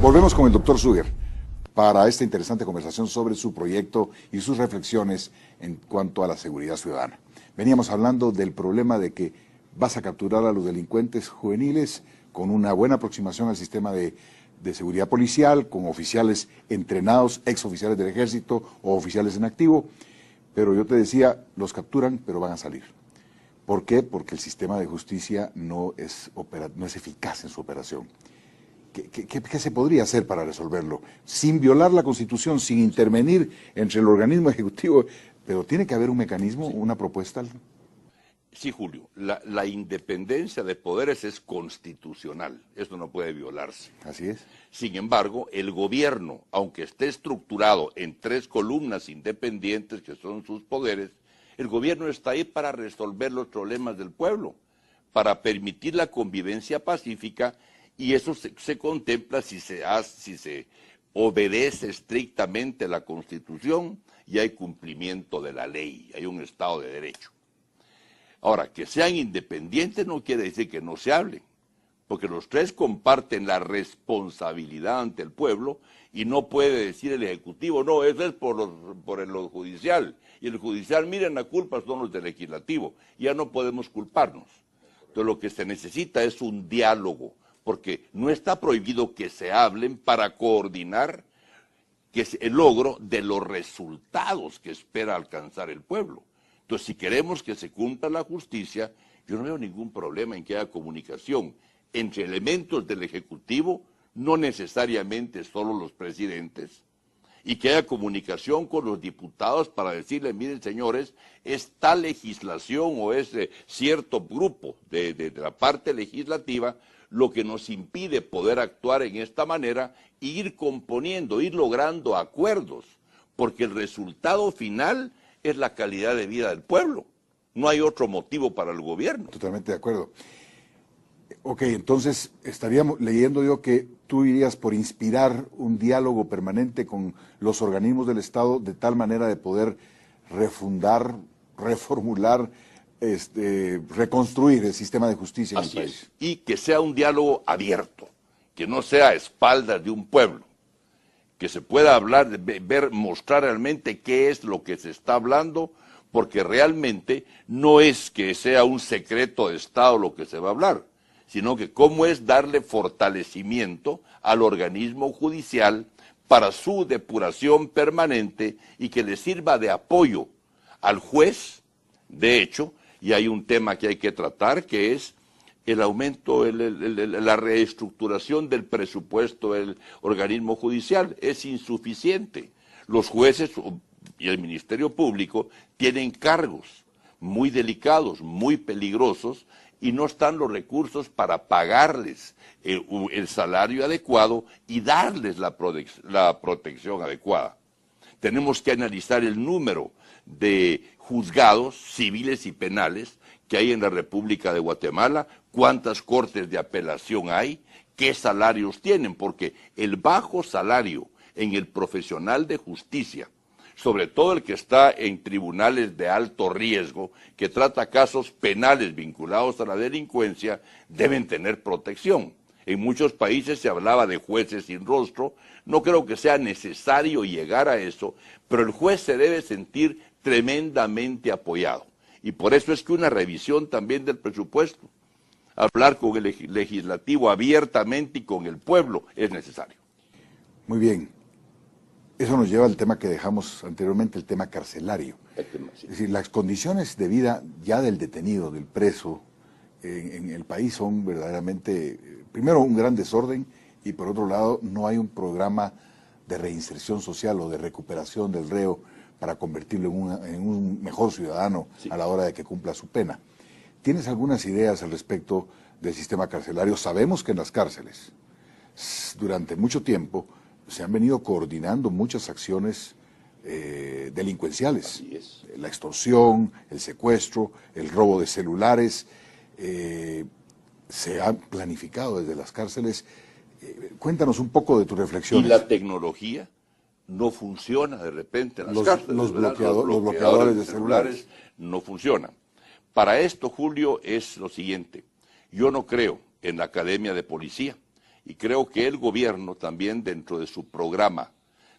Volvemos con el doctor Suger para esta interesante conversación sobre su proyecto y sus reflexiones en cuanto a la seguridad ciudadana. Veníamos hablando del problema de que vas a capturar a los delincuentes juveniles con una buena aproximación al sistema de seguridad policial, con oficiales entrenados, exoficiales del ejército o oficiales en activo, pero yo te decía, los capturan, pero van a salir. ¿Por qué? Porque el sistema de justicia no es eficaz en su operación. ¿Qué se podría hacer para resolverlo? Sin violar la Constitución, sin intervenir entre el organismo ejecutivo, pero tiene que haber un mecanismo, una propuesta. Sí, Julio, la independencia de poderes es constitucional, eso no puede violarse. Así es. Sin embargo, el gobierno, aunque esté estructurado en 3 columnas independientes que son sus poderes, el gobierno está ahí para resolver los problemas del pueblo, para permitir la convivencia pacífica, y eso se contempla si se obedece estrictamente la Constitución y hay cumplimiento de la ley, hay un Estado de Derecho. Ahora, que sean independientes no quiere decir que no se hablen, porque los 3 comparten la responsabilidad ante el pueblo y no puede decir el Ejecutivo, no, eso es por lo judicial, y el judicial, miren, la culpa son los del Legislativo, ya no podemos culparnos. Entonces lo que se necesita es un diálogo, porque no está prohibido que se hablen para coordinar que es el logro de los resultados que espera alcanzar el pueblo. Entonces, si queremos que se cumpla la justicia, yo no veo ningún problema en que haya comunicación entre elementos del Ejecutivo, no necesariamente solo los presidentes, y que haya comunicación con los diputados para decirles, miren señores, es tal legislación o es cierto grupo de la parte legislativa lo que nos impide poder actuar en esta manera e ir componiendo, ir logrando acuerdos, porque el resultado final es la calidad de vida del pueblo. No hay otro motivo para el gobierno. Totalmente de acuerdo. Ok, entonces estaríamos leyendo yo que tú irías por inspirar un diálogo permanente con los organismos del Estado de tal manera de poder refundar, reformular, reconstruir el sistema de justicia en el país. Así es. Y que sea un diálogo abierto, que no sea a espaldas de un pueblo, que se pueda hablar, mostrar realmente qué es lo que se está hablando, porque realmente no es que sea un secreto de Estado lo que se va a hablar, sino que cómo es darle fortalecimiento al organismo judicial para su depuración permanente y que le sirva de apoyo al juez. De hecho, y hay un tema que hay que tratar, que es el aumento, la reestructuración del presupuesto del organismo judicial. Es insuficiente. Los jueces y el Ministerio Público tienen cargos muy delicados, muy peligrosos, y no están los recursos para pagarles el salario adecuado y darles la protección adecuada. Tenemos que analizar el número de juzgados civiles y penales que hay en la República de Guatemala, cuántas cortes de apelación hay, qué salarios tienen, porque el bajo salario en el profesional de justicia, sobre todo el que está en tribunales de alto riesgo, que trata casos penales vinculados a la delincuencia, deben tener protección. En muchos países se hablaba de jueces sin rostro, no creo que sea necesario llegar a eso, pero el juez se debe sentir tremendamente apoyado. Y por eso es que una revisión también del presupuesto, hablar con el legislativo abiertamente y con el pueblo es necesario. Muy bien. Eso nos lleva al tema que dejamos anteriormente, el tema carcelario. Es decir, las condiciones de vida ya del detenido, del preso, en el país son verdaderamente, primero, un gran desorden y por otro lado, no hay un programa de reinserción social o de recuperación del reo para convertirlo en un mejor ciudadano a la hora de que cumpla su pena. ¿Tienes algunas ideas al respecto del sistema carcelario? Sabemos que en las cárceles, durante mucho tiempo, se han venido coordinando muchas acciones delincuenciales. Así es. La extorsión, el secuestro, el robo de celulares, se han planificado desde las cárceles. Cuéntanos un poco de tus reflexiones. Y la tecnología no funciona de repente en las cárceles. Los bloqueadores de celulares no funcionan. Para esto, Julio, es lo siguiente. Yo no creo en la academia de policía Y creo que el gobierno también, dentro de su programa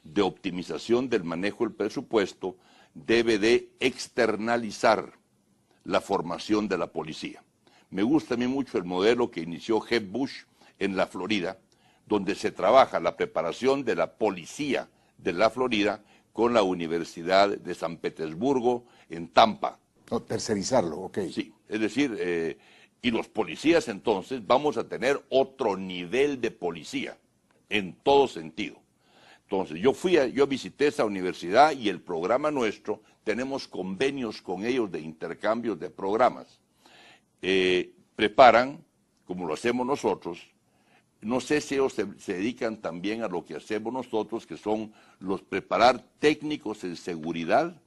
de optimización del manejo del presupuesto, debe de externalizar la formación de la policía. Me gusta a mí mucho el modelo que inició Jeb Bush en la Florida, donde se trabaja la preparación de la policía de la Florida con la Universidad de San Petersburgo en Tampa. No, tercerizarlo, ok. Sí, es decir, y los policías entonces vamos a tener otro nivel de policía en todo sentido. Entonces yo visité esa universidad y el programa nuestro, tenemos convenios con ellos de intercambios de programas. Preparan, como lo hacemos nosotros, no sé si ellos se dedican también a lo que hacemos nosotros, que son los preparar técnicos en seguridad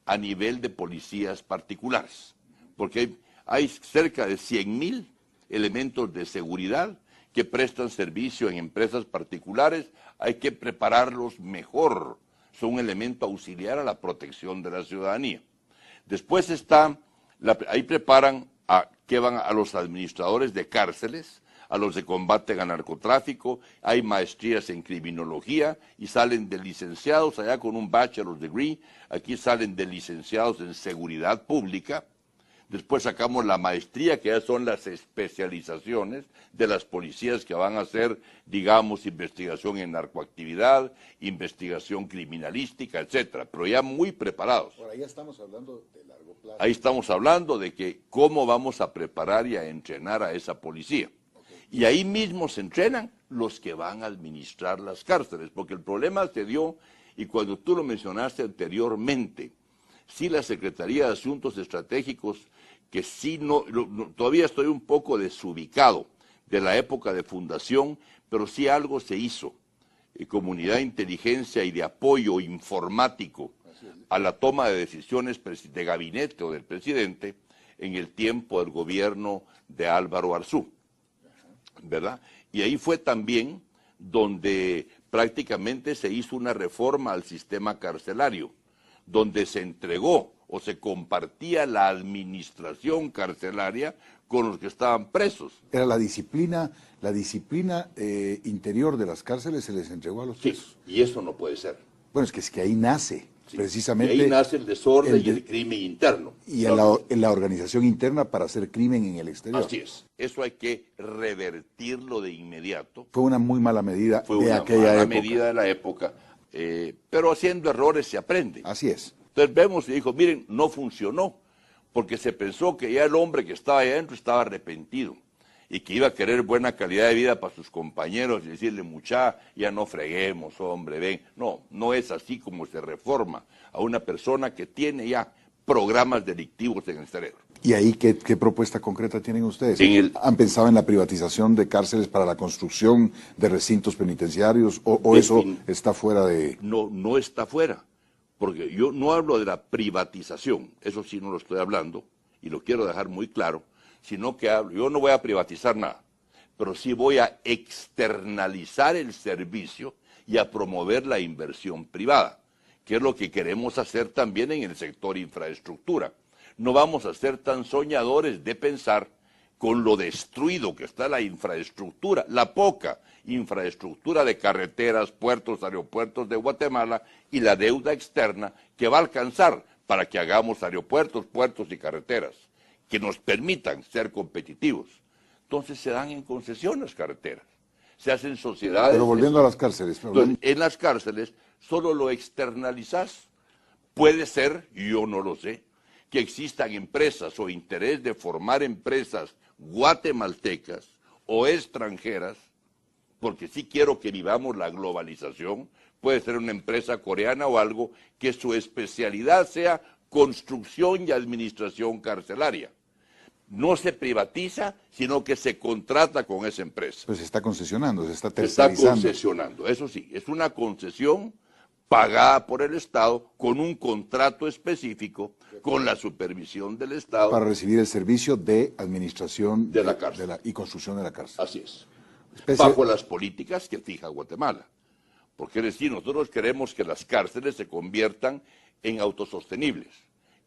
a nivel de policías particulares, porque hay cerca de 100,000 elementos de seguridad que prestan servicio en empresas particulares, hay que prepararlos mejor, son un elemento auxiliar a la protección de la ciudadanía. Después ahí preparan que van a los administradores de cárceles, a los de combate al narcotráfico, hay maestrías en criminología y salen de licenciados allá con un bachelor's degree, aquí salen de licenciados en seguridad pública. Después sacamos la maestría, que ya son las especializaciones de las policías que van a hacer, digamos, investigación en narcoactividad, investigación criminalística, etcétera, pero ya muy preparados. Ahora ya estamos hablando de largo plazo. Ahí estamos hablando de que cómo vamos a preparar y a entrenar a esa policía. Y ahí mismo se entrenan los que van a administrar las cárceles, porque el problema se dio, y cuando tú lo mencionaste anteriormente, sí la Secretaría de Asuntos Estratégicos, que sí todavía estoy un poco desubicado de la época de fundación, pero sí algo se hizo, comunidad de inteligencia y de apoyo informático a la toma de decisiones de gabinete o del presidente en el tiempo del gobierno de Álvaro Arzú, ¿verdad? Y ahí fue también donde prácticamente se hizo una reforma al sistema carcelario, donde se entregó o se compartía la administración carcelaria con los que estaban presos. Era la disciplina interior de las cárceles se les entregó a los presos. Sí, y eso no puede ser. Bueno, es que ahí nace, Sí, precisamente. y ahí nace el desorden y el crimen interno. Y en la organización interna para hacer crimen en el exterior. Así es. Eso hay que revertirlo de inmediato. Fue una muy mala medida Fue de una aquella mala época. medida de la época, pero haciendo errores se aprende. Así es. Entonces vemos y dijo, miren, no funcionó, porque se pensó que ya el hombre que estaba ahí adentro estaba arrepentido y que iba a querer buena calidad de vida para sus compañeros y decirle, mucha, ya no freguemos, hombre, ven. No, no es así como se reforma a una persona que tiene ya programas delictivos en el cerebro. ¿Y ahí qué propuesta concreta tienen ustedes? ¿Han pensado en la privatización de cárceles para la construcción de recintos penitenciarios o eso está fuera de...? No, no está fuera, porque yo no hablo de la privatización, eso sí no lo estoy hablando, y lo quiero dejar muy claro, sino que yo no voy a privatizar nada, pero sí voy a externalizar el servicio y a promover la inversión privada, que es lo que queremos hacer también en el sector infraestructura. No vamos a ser tan soñadores de pensar con lo destruido que está la infraestructura, la poca infraestructura de carreteras, puertos, aeropuertos de Guatemala y la deuda externa que va a alcanzar para que hagamos aeropuertos, puertos y carreteras que nos permitan ser competitivos. Entonces se dan en concesión las carreteras, se hacen sociedades. Pero volviendo a las cárceles. Entonces, en las cárceles solo lo externalizás. Puede ser, yo no lo sé, que existan empresas o interés de formar empresas guatemaltecas o extranjeras, porque sí quiero que vivamos la globalización, puede ser una empresa coreana o algo, que su especialidad sea construcción y administración carcelaria. No se privatiza, sino que se contrata con esa empresa. Pues se está concesionando, se está Se está tercerizando. concesionando, eso sí, es una concesión pagada por el Estado con un contrato específico, con la supervisión del Estado. Para recibir el servicio de administración de la cárcel y construcción de la cárcel. Así es. Bajo las políticas que fija Guatemala. Porque es decir, nosotros queremos que las cárceles se conviertan en autosostenibles,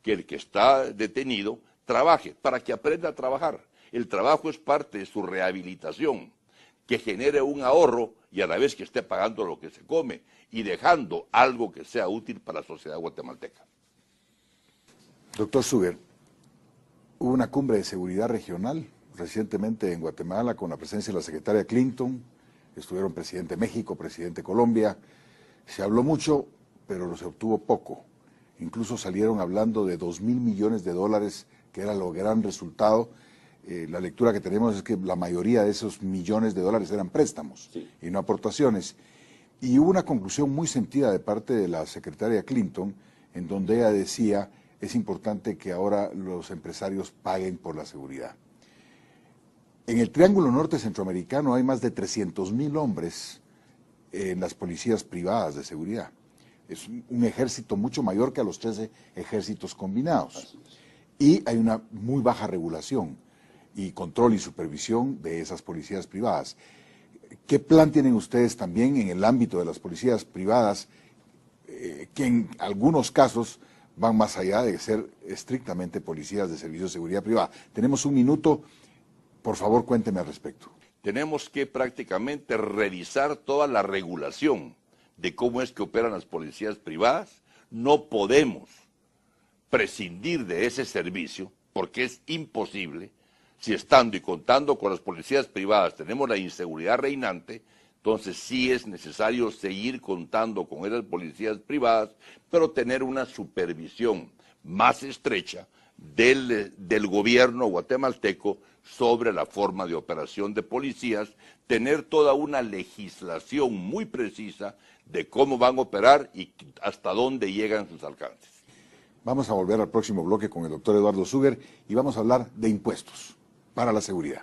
que el que está detenido trabaje para que aprenda a trabajar. El trabajo es parte de su rehabilitación. que genere un ahorro y a la vez que esté pagando lo que se come y dejando algo que sea útil para la sociedad guatemalteca. Doctor Suger, hubo una cumbre de seguridad regional recientemente en Guatemala con la presencia de la secretaria Clinton, estuvieron presidente México, presidente Colombia, se habló mucho, pero se obtuvo poco. Incluso salieron hablando de 2.000 millones de dólares, que era lo gran resultado. La lectura que tenemos es que la mayoría de esos millones de dólares eran préstamos y no aportaciones. Y hubo una conclusión muy sentida de parte de la secretaria Clinton, en donde ella decía, es importante que ahora los empresarios paguen por la seguridad. En el Triángulo Norte Centroamericano hay más de 300.000 hombres en las policías privadas de seguridad. Es un ejército mucho mayor que a los 13 ejércitos combinados. Y hay una muy baja regulación y control y supervisión de esas policías privadas. ¿Qué plan tienen ustedes también en el ámbito de las policías privadas, que en algunos casos van más allá de ser estrictamente policías de servicio de seguridad privada? Tenemos un minuto, por favor cuénteme al respecto. Tenemos que prácticamente revisar toda la regulación de cómo es que operan las policías privadas. No podemos prescindir de ese servicio porque es imposible. Si estando y contando con las policías privadas tenemos la inseguridad reinante, entonces sí es necesario seguir contando con esas policías privadas, pero tener una supervisión más estrecha del gobierno guatemalteco sobre la forma de operación de policías, tener toda una legislación muy precisa de cómo van a operar y hasta dónde llegan sus alcances. Vamos a volver al próximo bloque con el doctor Eduardo Suger y vamos a hablar de impuestos para la seguridad.